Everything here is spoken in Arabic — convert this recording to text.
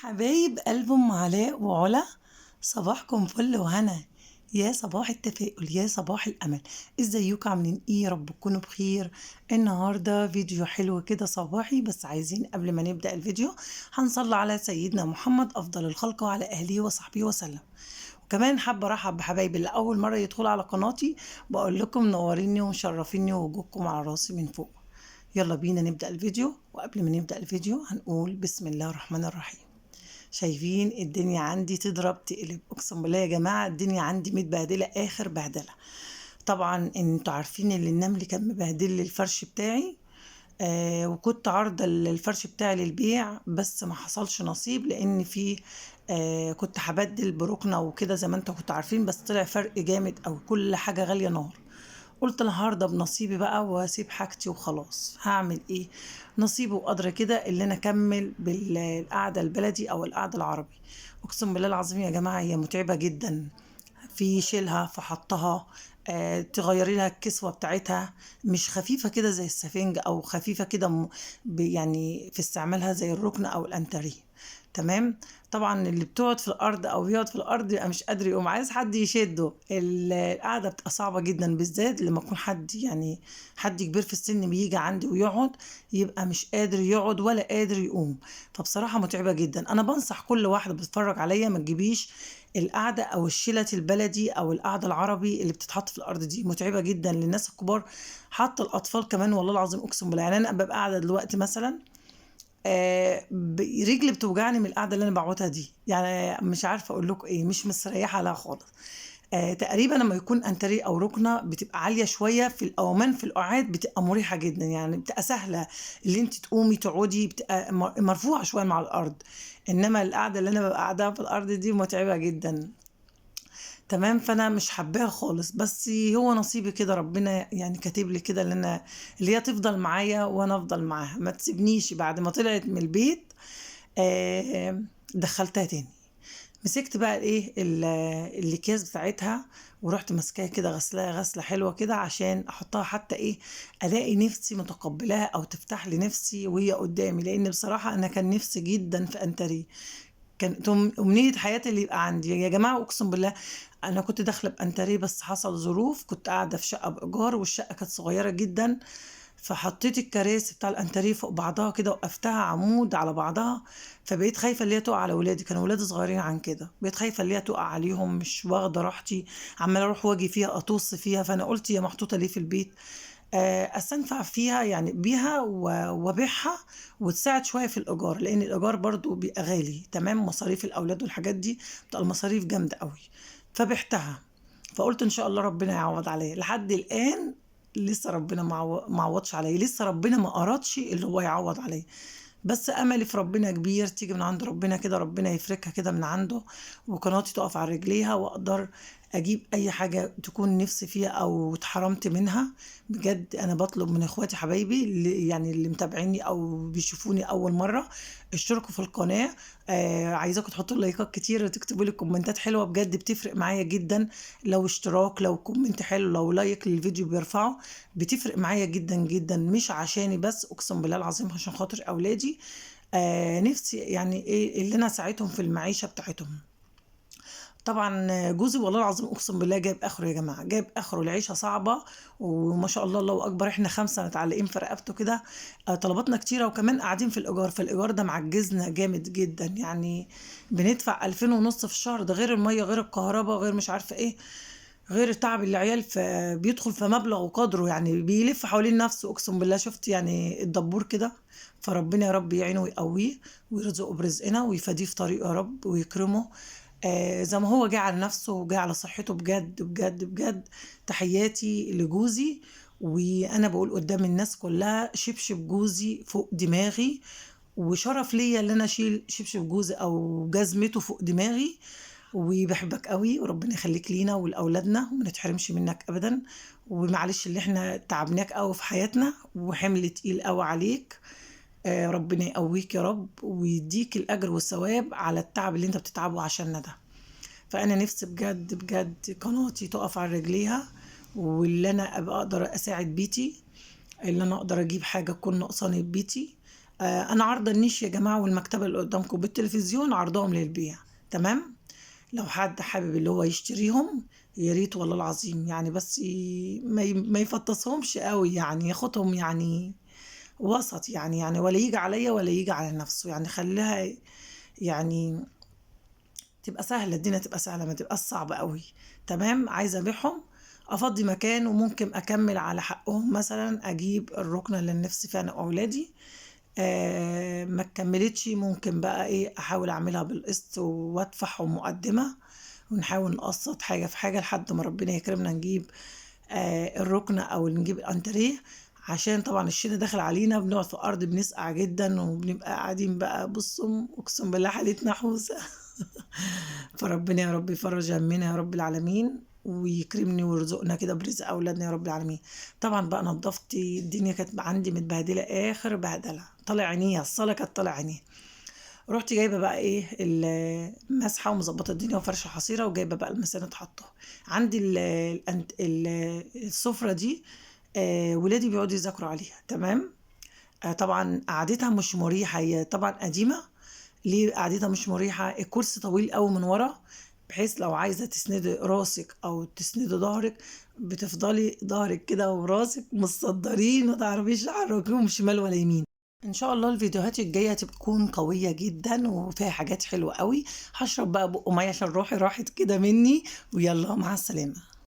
حبايب قلب ام علاء وعلا، صباحكم فل وهنا. يا صباح التفاؤل، يا صباح الامل. ازيكم؟ عاملين ايه؟ يا رب تكونوا بخير. النهارده فيديو حلو كده صباحي، بس عايزين قبل ما نبدا الفيديو هنصلي على سيدنا محمد افضل الخلق وعلى اهله وصحبه وسلم. وكمان حابه ارحب بحبايبي اللي اول مره يدخلوا على قناتي، بقول لكم منوريني ومشرفيني ووجودكم على راسي من فوق. يلا بينا نبدا الفيديو. وقبل ما نبدا الفيديو هنقول بسم الله الرحمن الرحيم. شايفين الدنيا عندي تضرب تقلب، اقسم بالله يا جماعه الدنيا عندي متبهدله اخر بهدله. طبعا انتوا عارفين ان النمل كان مبهدل لي الفرش بتاعي. وكنت عارضه الفرش بتاعي للبيع، بس ما حصلش نصيب لان في كنت هبدل بركنه وكده زي ما انتوا كنتوا عارفين، بس طلع فرق جامد او كل حاجه غاليه نار. قلت انا هرضى بنصيبي بقى واسيب حاجتي وخلاص. هعمل ايه؟ نصيبي وقدر كده اللي انا اكمل بالقعده البلدي او القعده العربي. اقسم بالله العظيم يا جماعه هي متعبه جدا. في شيلها في حطها، تغيري لها الكسوه بتاعتها. مش خفيفه كده زي السفنج او خفيفه كده يعني في استعمالها زي الركن او الانتريه. تمام. طبعا اللي بتقعد في الارض او بيقعد في الارض يبقى مش قادر يقوم، عايز حد يشده. القعده بتبقى صعبه جدا، بالذات لما يكون حد يعني حد كبير في السن بيجي عندي ويقعد، يبقى مش قادر يقعد ولا قادر يقوم. فبصراحه متعبه جدا. انا بنصح كل واحده بتتفرج عليا ما تجيبيش القعده او الشيله البلدي او القعده العربي اللي بتتحط في الارض، دي متعبه جدا للناس الكبار، حتى الاطفال كمان. والله العظيم اقسم بالله، يعني انا ببقى قاعده دلوقتي مثلا، رجلي بتوجعني من القعده اللي انا بقعدها دي، يعني مش عارفه اقول لكم ايه، مش مستريحه لها خالص. تقريبا لما يكون انتريه او ركنه بتبقى عاليه شويه في الاومان، في القعاد بتبقى مريحه جدا، يعني بتبقى سهله اللي انت تقومي تقعدي، بتبقى مرفوعه شويه مع الارض. انما القعده اللي انا ببقى قاعدها في الارض دي متعبه جدا. تمام. فانا مش حباها خالص، بس هو نصيبي كده، ربنا يعني كاتب لي كده اللي هي تفضل معايا وانا افضل معاها، ما تسيبنيش. بعد ما طلعت من البيت دخلتها تاني. مسكت بقى الايه الاكياس بتاعتها، ورحت ماسكاها كده غسلاها غسله حلوه كده عشان احطها، حتى ايه الاقي نفسي متقبلاها او تفتح لي نفسي وهي قدامي، لان بصراحه انا كان نفسي جدا في انتري. كانت أمنية حياتي اللي يبقى عندي يا جماعة. أقسم بالله أنا كنت داخلة بأنتريه، بس حصل ظروف، كنت قاعدة في شقة بإيجار والشقة كانت صغيرة جدا. فحطيت الكراسي بتاع الأنتريه فوق بعضها كده، وقفتها عمود على بعضها. فبقيت خايفة اللي هي تقع على ولادي، كانوا ولادي صغيرين عن كده، بقيت خايفة اللي هي تقع عليهم، مش واخدة راحتي، عمالة أروح واجي فيها أطوص فيها. فأنا قلت هي محطوطة ليه في البيت؟ استنفع فيها يعني بيها وابيعها، وتساعد شويه في الايجار، لان الايجار برضو بيبقى غالي. تمام. مصاريف الاولاد والحاجات دي بتبقى المصاريف جامده قوي. فبعتها. فقلت ان شاء الله ربنا يعوض عليا. لحد الان لسه ربنا ما عوضش عليا، لسه ربنا ما ارادش اللي هو يعوض عليا. بس املي في ربنا كبير، تيجي من عند ربنا كده، ربنا يفركها كده من عنده، وقناتي تقف على رجليها، واقدر اجيب اي حاجه تكون نفسي فيها او اتحرمت منها. بجد انا بطلب من اخواتي حبايبي اللي متابعيني او بيشوفوني اول مره، اشتركوا في القناه. عايزاكم تحطوا لايكات كتير وتكتبوا لي كومنتات حلوه، بجد بتفرق معايا جدا. لو اشتراك، لو كومنت حلو، لو لايك للفيديو بيرفعه، بتفرق معايا جدا جدا. مش عشاني بس، اقسم بالله العظيم عشان خاطر اولادي. نفسي يعني ايه اللي انا اساعدهم في المعيشه بتاعتهم. طبعا جوزي والله العظيم اقسم بالله جايب اخره يا جماعه، جايب اخره، العيشه صعبه. وما شاء الله الله اكبر، احنا 5 متعلقين في رقبته كده. طلباتنا كتيره، وكمان قاعدين في الايجار، فالايجار ده معجزنا جامد جدا يعني. بندفع 2000 ونص في الشهر، ده غير الميه غير الكهرباء غير مش عارفه ايه، غير تعب العيال. فبيدخل في مبلغ وقدره، يعني بيلف حوالين نفسه. اقسم بالله شفت يعني الدبور كده. فربنا يا رب يعينه ويقويه ويرزقه برزقنا ويفاديه في طريقه يا رب ويكرمه. زي ما هو جه على نفسه وجه على صحته، بجد بجد بجد. تحياتي لجوزي. وانا بقول قدام الناس كلها شبشب جوزي فوق دماغي، وشرف ليا ان انا اشيل شبشب جوزي او جزمته فوق دماغي. وبحبك قوي، وربنا يخليك لينا ولاولادنا وما نتحرمش منك ابدا. ومعلش اللي احنا تعبناك قوي في حياتنا وحمل تقيل قوي عليك. ربنا يقويك يا رب ويديك الاجر والثواب على التعب اللي انت بتتعبه عشاننا ده. فانا نفسي بجد بجد قناتي تقف على رجليها، واللي انا ابقى اقدر اساعد بيتي، اللي انا اقدر اجيب حاجه تكون ناقصاني في بيتي. انا عارضه النيش يا جماعه، والمكتبه اللي قدامكم بالتلفزيون عرضهم للبيع. تمام. لو حد حابب اللي هو يشتريهم، يا ريت والله العظيم يعني، بس ما يفطسهمش قوي يعني، ياخدهم يعني وسط يعني ولا يجي عليا ولا يجي على نفسه، يعني خليها يعني تبقى سهلة، الدنيا تبقى سهلة ما تبقاش صعبة قوي. تمام. عايزة أبيعهم، أفضي مكان، وممكن أكمل على حقهم مثلا، أجيب الركنة اللي نفسي فيها أنا وأولادي. ما كملتش، ممكن بقى إيه أحاول أعملها بالقسط وأدفعهم مقدمة، ونحاول نقسط حاجة في حاجة لحد ما ربنا يكرمنا نجيب الركنة أو نجيب الأنتريه. عشان طبعا الشتا داخل علينا، بنقعد في الأرض بنسقع جدا، وبنبقى قاعدين بقى بصوا أقسم بالله حالتنا حوسة. فربنا يا رب يفرج همنا يا رب العالمين، ويكرمني ويرزقنا كده برزق اولادنا يا رب العالمين. طبعا بقى نضفت الدنيا، كانت عندي متبهدله اخر بهدله، طالع عينيها الصلاه، كانت طالع عينيها. رحت جايبه بقى ايه المسحه، ومظبطه الدنيا وفرشه حصيره، وجايبه بقى المسانات حاطه عندي السفره دي. ولادي بيقعدوا يذاكروا عليها. تمام. طبعا قعدتها مش مريحه، هي طبعا قديمه. ليه قعدتها مش مريحة؟ الكرسي طويل قوي من ورا، بحيث لو عايزة تسندي راسك أو تسندي ظهرك، بتفضلي ظهرك كده وراسك متصدرين، ما تعرفيش تحركيهم شمال ولا يمين. ان شاء الله الفيديوهات الجايه تكون قويه جدا وفيها حاجات حلوه قوي. هشرب بقى بق ميه عشان روحي راحت كده مني، ويلا مع السلامه.